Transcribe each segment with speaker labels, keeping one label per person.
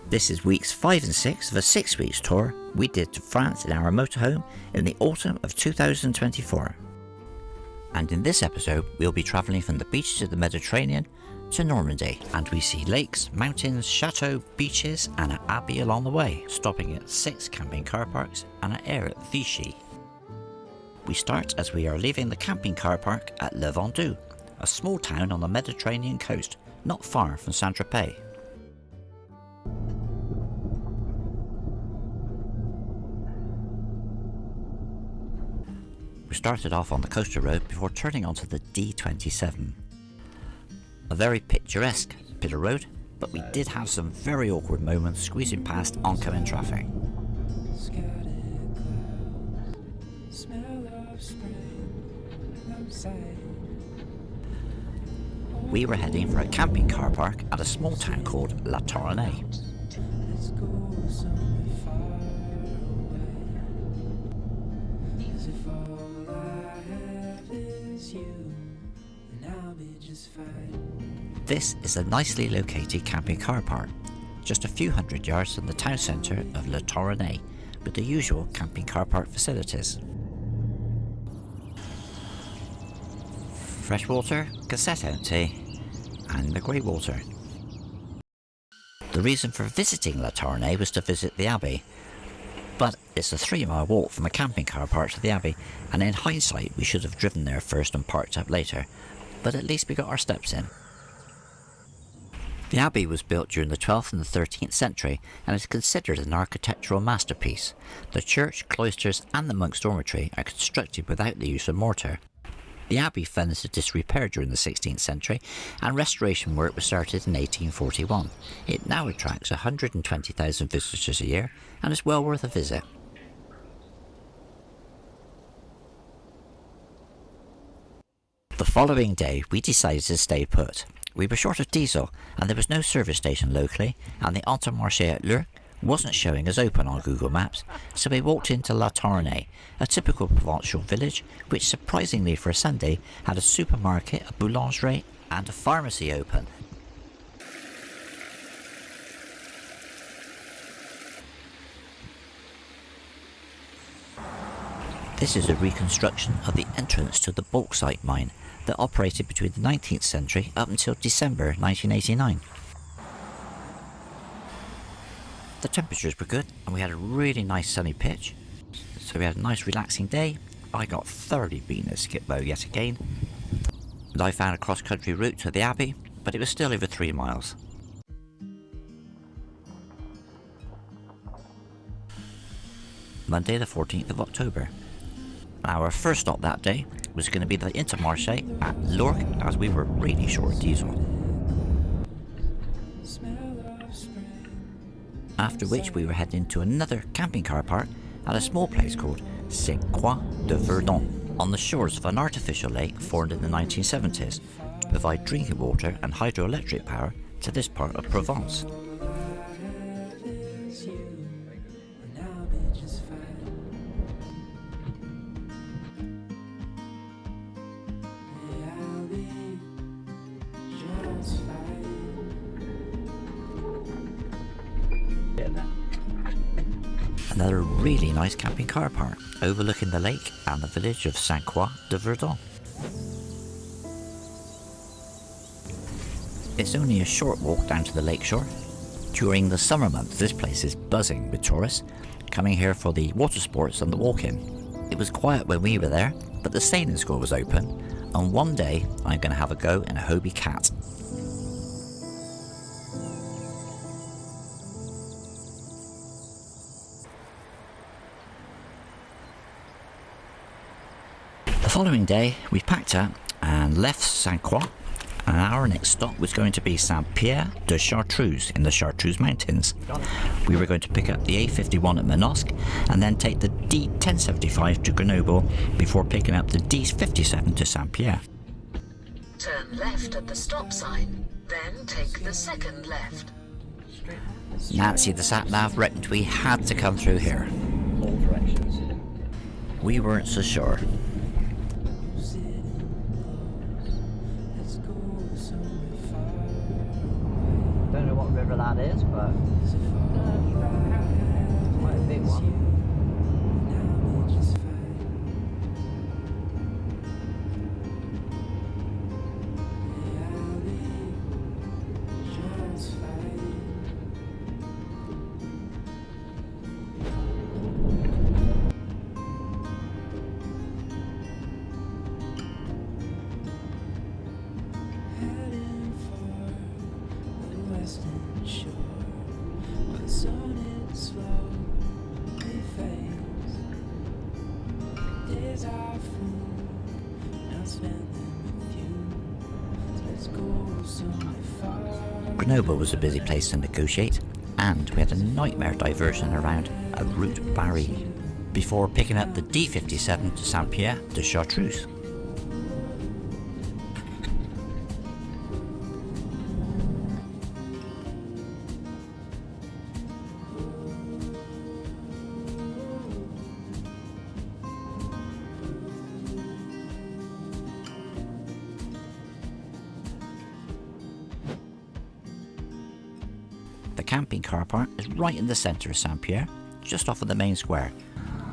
Speaker 1: This is weeks 5 and 6 of a 6 weeks tour we did to France in our motorhome in the autumn of 2024. And in this episode we'll be travelling from the beaches of the Mediterranean to Normandy, and we see lakes, mountains, chateaux, beaches and an abbey along the way, stopping at 6 camping car parks and an Aire at Vichy. We start as we are leaving the camping car park at Le Vendoux, a small town on the Mediterranean coast, not far from Saint-Tropez. We started off on the coastal road before turning onto the D27. A very picturesque bit of road, but we did have some very awkward moments squeezing past oncoming traffic. We were heading for a camping car park at a small town called La Tournai. This is a nicely located camping car park, just a few hundred yards from the town centre of La Tournai, with the usual camping car park facilities. Fresh water, cassette empty, and the grey water. The reason for visiting La Tournai was to visit the Abbey, but it's a 3-mile walk from a camping car park to the Abbey, and in hindsight we should have driven there first and parked up later, but at least we got our steps in. The Abbey was built during the 12th and the 13th century and is considered an architectural masterpiece. The church, cloisters and the monks' dormitory are constructed without the use of mortar. The Abbey fell into disrepair during the 16th century and restoration work was started in 1841. It now attracts 120,000 visitors a year and is well worth a visit. The following day we decided to stay put. We were short of diesel and there was no service station locally, and the Intermarché at Aire wasn't showing as open on Google Maps, so we walked into La Tournai, a typical provincial village which surprisingly for a Sunday had a supermarket, a boulangerie and a pharmacy open. This is a reconstruction of the entrance to the bauxite mine that operated between the 19th century up until December 1989. The temperatures were good and we had a really nice sunny pitch, so we had a nice relaxing day. I got thoroughly beaten at skip bow yet again, and I found a cross-country route to the Abbey, but it was still over 3 miles. Monday the 14th of October. Our first stop that day was going to be the Intermarché at Lorc, as we were really short of diesel. After which we were heading to another camping car park at a small place called Sainte-Croix de Verdun, on the shores of an artificial lake formed in the 1970s to provide drinking water and hydroelectric power to this part of Provence. Another really nice camping car park overlooking the lake and the village of Sainte-Croix de Verdun. It's only a short walk down to the lakeshore. During the summer months this place is buzzing with tourists coming here for the water sports and the walk-in. It was quiet when we were there, but the sailing school was open, and one day I'm going to have a go in a Hobie Cat. The following day we packed up and left Sainte-Croix, and our next stop was going to be Saint-Pierre de Chartreuse in the Chartreuse Mountains. We were going to pick up the A51 at Manosque and then take the D1075 to Grenoble before picking up the D57 to Saint-Pierre.
Speaker 2: Turn left at the stop sign, then take the second left.
Speaker 1: Nancy the sat-nav reckoned we had to come through here.
Speaker 3: All directions.
Speaker 1: We weren't so sure.
Speaker 3: Don't know what river that is, but Quite a big one.
Speaker 1: Grenoble was a busy place to negotiate, and we had a nightmare diversion around a route Barry before picking up the D57 to Saint-Pierre de Chartreuse. The camping car park is right in the centre of Saint-Pierre, just off of the main square,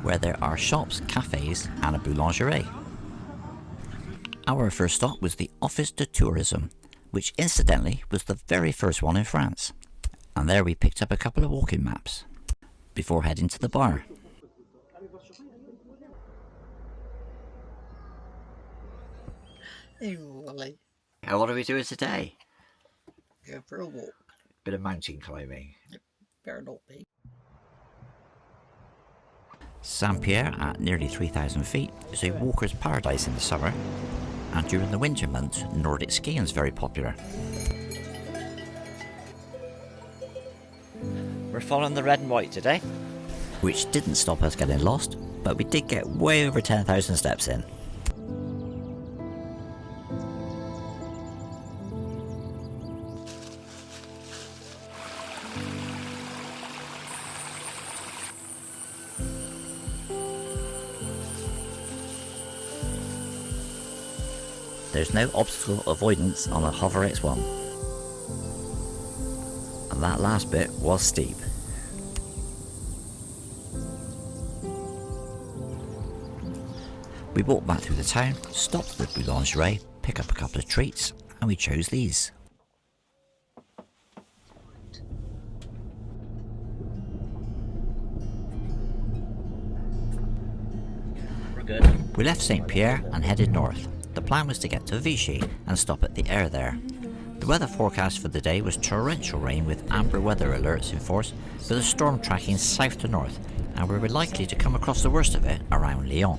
Speaker 1: where there are shops, cafes and a boulangerie. Our first stop was the Office de Tourism, which incidentally was the very first one in France. And there we picked up a couple of walking maps, before heading to the bar.
Speaker 3: Hey, Wally.
Speaker 1: What are we doing today?
Speaker 3: Go for a walk.
Speaker 1: Bit of mountain climbing.
Speaker 3: Better not be.
Speaker 1: Saint-Pierre, at nearly 3,000 feet, is a walker's paradise in the summer, and during the winter months, Nordic skiing is very popular. We're following the red and white today, which didn't stop us getting lost, but we did get way over 10,000 steps in. There's no obstacle avoidance on a Hover X1. And that last bit was steep. We walked back through the town, stopped at the boulangerie, pick up a couple of treats, and we chose these. We're good. We left Saint-Pierre and headed north. The plan was to get to Vichy and stop at the Aire there. The weather forecast for the day was torrential rain with amber weather alerts in force, with a storm tracking south to north, and we were likely to come across the worst of it around Lyon.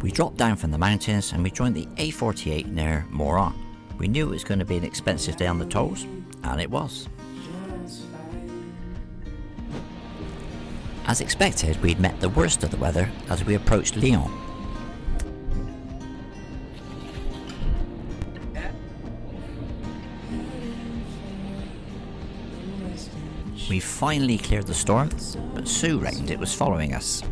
Speaker 1: We dropped down from the mountains and we joined the A48 near Morat. We knew it was going to be an expensive day on the tolls, and it was. As expected, we'd met the worst of the weather as we approached Lyon. We finally cleared the storm, but so reckoned it was following us.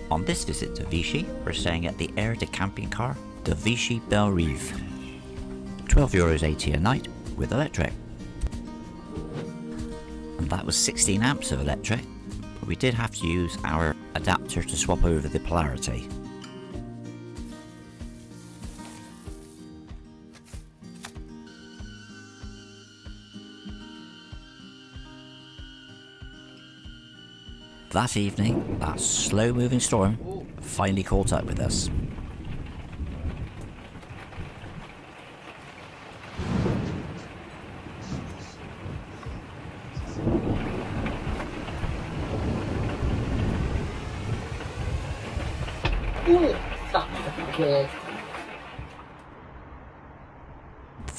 Speaker 1: On this visit to Vichy, we're staying at the Aire de camping car de Vichy Belle Rive. €12.80 a night with electric. And that was 16 amps of electric, but we did have to use our adapter to swap over the polarity. That evening, that slow-moving storm finally caught up with us.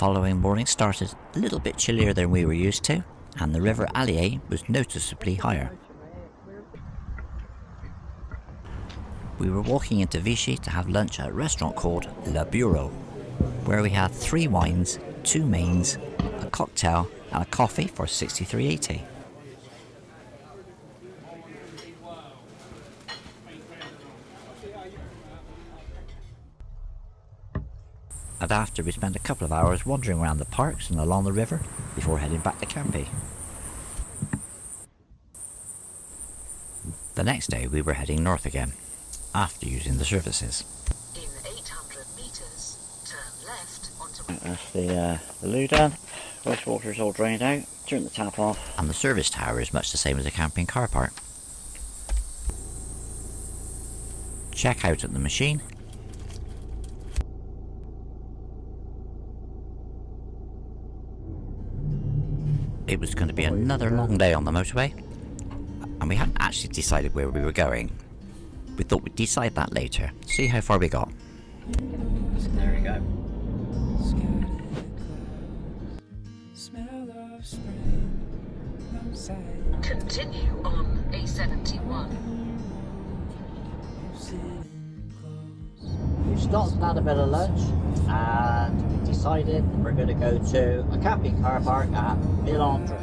Speaker 1: following morning started a little bit chillier than we were used to, and the river Aire was noticeably higher. We were walking into Vichy to have lunch at a restaurant called Le Bureau, where we had 3 wines, 2 mains, a cocktail and a coffee for $63.80. And after, we spent a couple of hours wandering around the parks and along the river before heading back to Campi. The next day we were heading north again, after using the services.
Speaker 2: In 800 meters, turn left onto...
Speaker 1: That's the loo done. Wastewater's all drained out. Turn the tap off. And the service tower is much the same as a camping car park. Check out at the machine. It was going to be another long day on the motorway, and we hadn't actually decided where we were going. We thought we'd decide that later, see how far we got. There we go.
Speaker 2: Continue on A71.
Speaker 1: We stopped and had a bit of lunch, and we decided we're going to go to a camping car park at Villandre.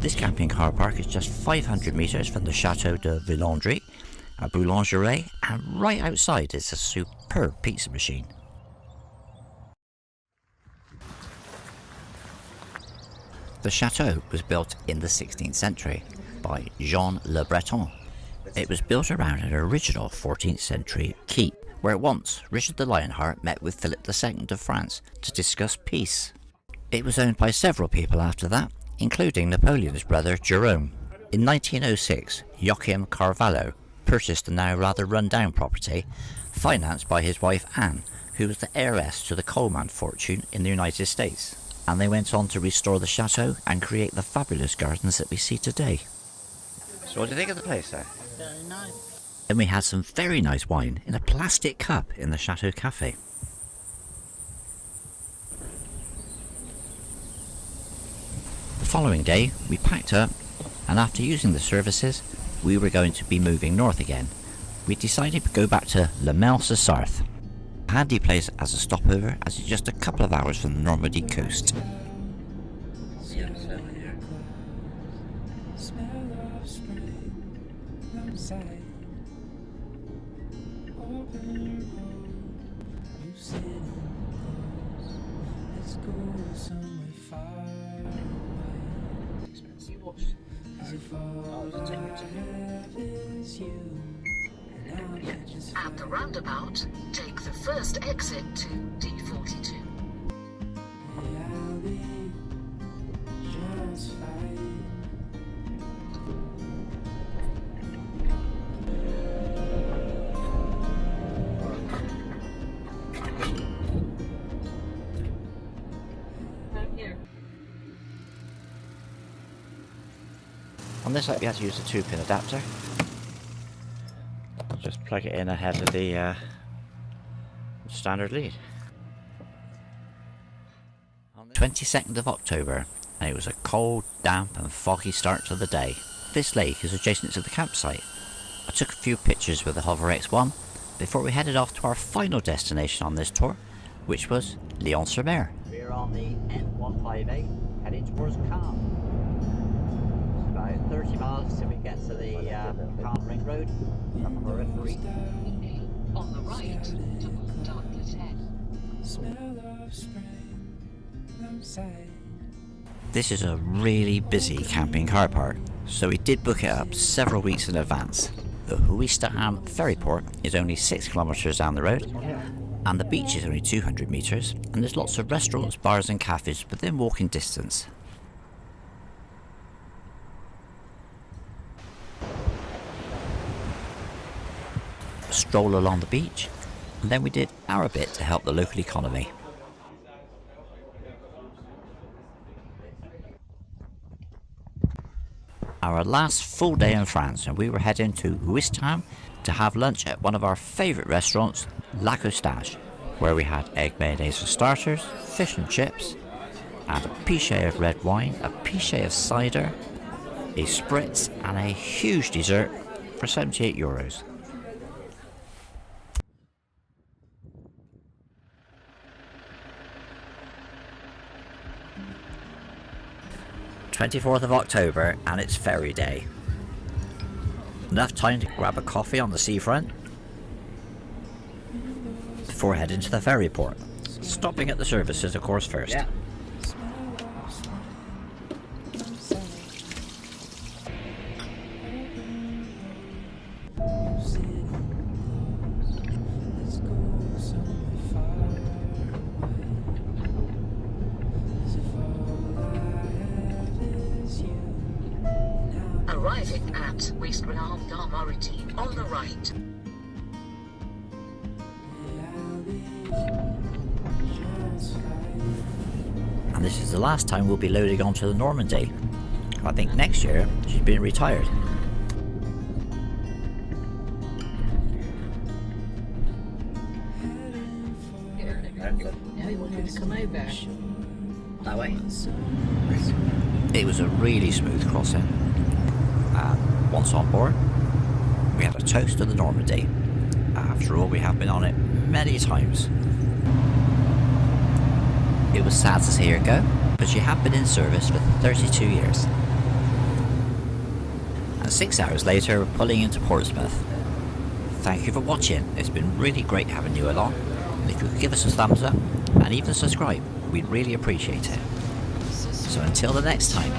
Speaker 1: This camping car park is just 500 metres from the Chateau de Villandre, a boulangerie, and right outside is a superb pizza machine. The chateau was built in the 16th century by Jean Le Breton. It was built around an original 14th century keep, where once Richard the Lionheart met with Philip II of France to discuss peace. It was owned by several people after that, including Napoleon's brother Jerome. In 1906, Joachim Carvalho purchased the now rather run-down property, financed by his wife Anne, who was the heiress to the coalman fortune in the United States. And they went on to restore the chateau and create the fabulous gardens that we see today. So what do you think of the place there?
Speaker 3: Very nice.
Speaker 1: Then we had some very nice wine in a plastic cup in the Chateau Cafe. The following day we packed up, and after using the services we were going to be moving north again. We decided to go back to Le Mel-sur-Sarthe, a handy place as a stopover as it's just a couple of hours from the Normandy coast.
Speaker 2: At the roundabout, take the first exit to D42.
Speaker 1: On this side we had to use a 2-pin adapter. Just plug it in ahead of the standard lead. 22nd of October, and it was a cold, damp and foggy start to the day. This lake is adjacent to the campsite. I took a few pictures with the Hover X1 before we headed off to our final destination on this tour, which was Lyon-sur-Mer. We're on the N158 heading towards Campi. About 30 miles till we get to the Campi Ring Road from the periphery.
Speaker 2: On the right, to Dartlet Head.
Speaker 1: This is a really busy camping car park, so we did book it up several weeks in advance. The Huistaan ferry port is only 6 kilometres down the road, and the beach is only 200 metres, and there's lots of restaurants, bars and cafes within walking distance. stroll along the beach, and then we did our bit to help the local economy. Our last full day in France, and we were heading to Ouistreham to have lunch at one of our favourite restaurants, La Coustache, where we had egg mayonnaise for starters, fish and chips, and a pichet of red wine, a pichet of cider, a spritz, and a huge dessert for €78. 24th of October, and it's ferry day. Enough time to grab a coffee on the seafront before heading to the ferry port. Stopping at the services, of course, first.
Speaker 3: Yeah.
Speaker 2: Arriving at Normandy on the right.
Speaker 1: And this is the last time we'll be loading onto the Normandy. I think next year she's been retired.
Speaker 3: Now he wanted to come over.
Speaker 1: That way. It was a really smooth crossing. Once on board, we had a toast to the Normandy. After all, we have been on it many times. It was sad to see her go, but she had been in service for 32 years. And 6 hours later, we're pulling into Portsmouth. Thank you for watching. It's been really great having you along. And if you could give us a thumbs up and even subscribe, we'd really appreciate it. So until the next time.